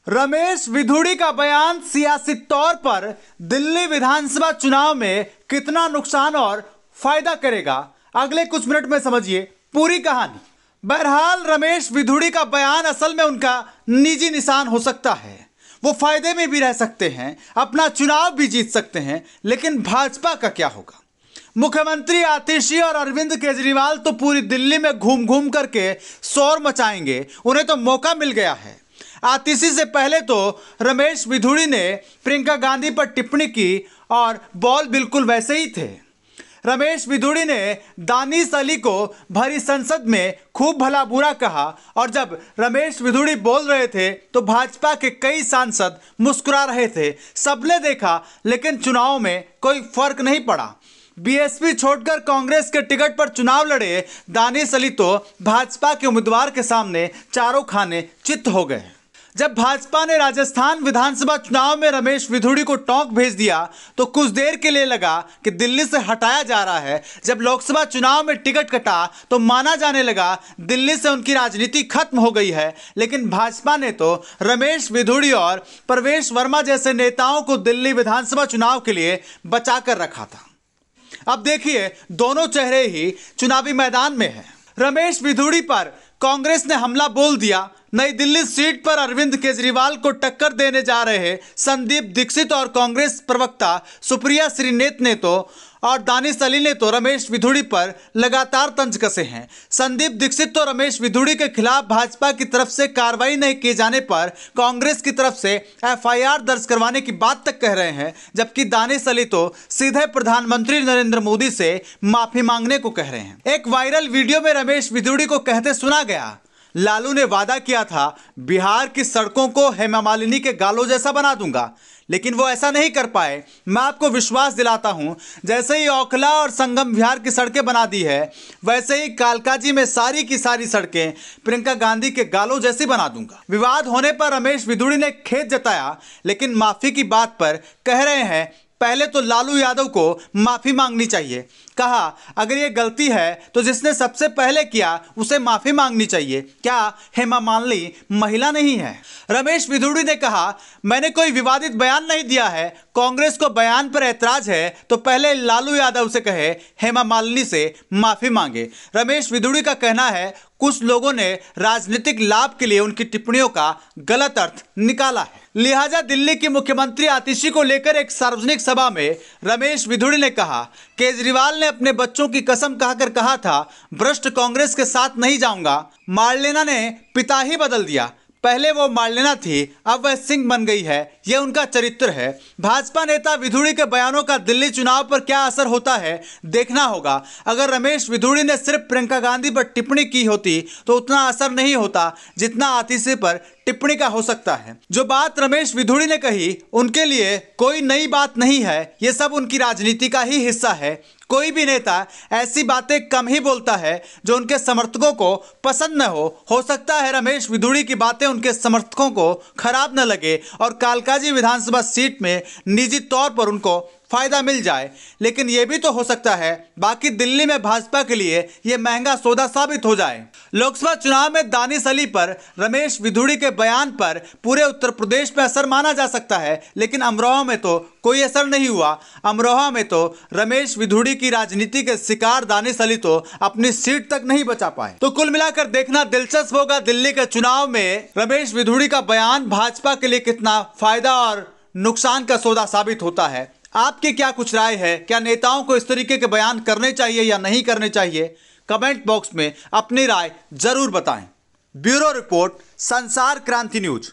रमेश विधुड़ी का बयान सियासी तौर पर दिल्ली विधानसभा चुनाव में कितना नुकसान और फायदा करेगा, अगले कुछ मिनट में समझिए पूरी कहानी। बहरहाल रमेश विधुड़ी का बयान असल में उनका निजी निशान हो सकता है। वो फायदे में भी रह सकते हैं, अपना चुनाव भी जीत सकते हैं, लेकिन भाजपा का क्या होगा? मुख्यमंत्री आतिशी और अरविंद केजरीवाल तो पूरी दिल्ली में घूम घूम करके शोर मचाएंगे, उन्हें तो मौका मिल गया है। आतिशी से पहले तो रमेश विधुड़ी ने प्रियंका गांधी पर टिप्पणी की और बॉल बिल्कुल वैसे ही थे। रमेश विधुड़ी ने दानिश अली को भरी संसद में खूब भला बुरा कहा और जब रमेश विधुड़ी बोल रहे थे तो भाजपा के कई सांसद मुस्कुरा रहे थे। सबने देखा, लेकिन चुनाव में कोई फर्क नहीं पड़ा। बीएसपी छोड़कर कांग्रेस के टिकट पर चुनाव लड़े दानिश अली तो भाजपा के उम्मीदवार के सामने चारों खाने चित्त हो गए। जब भाजपा ने राजस्थान विधानसभा चुनाव में रमेश विधुड़ी को टोंक भेज दिया तो कुछ देर के लिए लगा कि दिल्ली से हटाया जा रहा है। जब लोकसभा चुनाव में टिकट कटा तो माना जाने लगा दिल्ली से उनकी राजनीति खत्म हो गई है। लेकिन भाजपा ने तो रमेश विधुड़ी और प्रवेश वर्मा जैसे नेताओं को दिल्ली विधानसभा चुनाव के लिए बचा कर रखा था। अब देखिए, दोनों चेहरे ही चुनावी मैदान में हैं। रमेश विधुड़ी पर कांग्रेस ने हमला बोल दिया। नई दिल्ली सीट पर अरविंद केजरीवाल को टक्कर देने जा रहे संदीप दीक्षित और कांग्रेस प्रवक्ता सुप्रिया श्रीनेत ने तो और दानिश अली ने तो रमेश विधुड़ी पर लगातार तंज कसे हैं। संदीप दीक्षित तो रमेश विधुड़ी के खिलाफ भाजपा की तरफ से कार्रवाई नहीं किए जाने पर कांग्रेस की तरफ से एफआईआर दर्ज करवाने की बात तक कह रहे हैं, जबकि दानिश अली तो सीधे प्रधानमंत्री नरेंद्र मोदी से माफी मांगने को कह रहे हैं। एक वायरल वीडियो में रमेश विधुड़ी को कहते सुना गया, लालू ने वादा किया था बिहार की सड़कों को हेमा मालिनी के गालों जैसा बना दूंगा, लेकिन वो ऐसा नहीं कर पाए। मैं आपको विश्वास दिलाता हूं, जैसे ही ओखला और संगम विहार की सड़कें बना दी है, वैसे ही कालकाजी में सारी की सारी सड़कें प्रियंका गांधी के गालों जैसी बना दूंगा। विवाद होने पर रमेश विधुड़ी ने खेद जताया, लेकिन माफी की बात पर कह रहे हैं पहले तो लालू यादव को माफी मांगनी चाहिए। कहा, अगर ये गलती है तो जिसने सबसे पहले किया उसे माफी मांगनी चाहिए। क्या हेमा मालिनी महिला नहीं है? रमेश विधुड़ी ने कहा, मैंने कोई विवादित बयान नहीं दिया है। कांग्रेस को बयान पर ऐतराज है तो पहले लालू यादव से कहे हेमा मालिनी से माफी मांगे। रमेश विधुड़ी का कहना है कुछ लोगों ने राजनीतिक लाभ के लिए उनकी टिप्पणियों का गलत अर्थ निकाला है। लिहाजा दिल्ली की मुख्यमंत्री आतिशी को लेकर एक सार्वजनिक सभा में रमेश विधुड़ी ने कहा, केजरीवाल ने अपने बच्चों की कसम खाकर कहा था भ्रष्ट कांग्रेस के साथ नहीं जाऊंगा। मार्लेना ने पिता ही बदल दिया, पहले वो मार्लेना थी, अब वह सिंह बन गई है। यह उनका चरित्र है। भाजपा नेता विधुड़ी के बयानों का दिल्ली चुनाव पर क्या असर होता है देखना होगा। अगर रमेश विधुड़ी ने सिर्फ प्रियंका गांधी पर टिप्पणी की होती तो उतना असर नहीं होता जितना आतिशी पर टिप्पणी का हो सकता है। जो बात रमेश विधुड़ी ने कही उनके लिए कोई नई बात नहीं है, ये सब उनकी राजनीति का ही हिस्सा है। कोई भी नेता ऐसी बातें कम ही बोलता है जो उनके समर्थकों को पसंद न हो सकता है रमेश विधुड़ी की बातें उनके समर्थकों को खराब न लगे और कालकाजी विधानसभा सीट में निजी तौर पर उनको फायदा मिल जाए, लेकिन यह भी तो हो सकता है बाकी दिल्ली में भाजपा के लिए यह महंगा सौदा साबित हो जाए। लोकसभा चुनाव में दानिश अली पर रमेश विधुड़ी के बयान पर पूरे उत्तर प्रदेश में असर माना जा सकता है, लेकिन अमरोहा में तो कोई असर नहीं हुआ। अमरोहा में तो रमेश विधुड़ी की राजनीति के शिकार दानिश अली तो अपनी सीट तक नहीं बचा पाए। तो कुल मिलाकर देखना दिलचस्प होगा दिल्ली के चुनाव में रमेश विधुड़ी का बयान भाजपा के लिए कितना फायदा और नुकसान का सौदा साबित होता है। आपकी क्या कुछ राय है? क्या नेताओं को इस तरीके के बयान करने चाहिए या नहीं करने चाहिए? कमेंट बॉक्स में अपनी राय जरूर बताएं। ब्यूरो रिपोर्ट, संसार क्रांति न्यूज।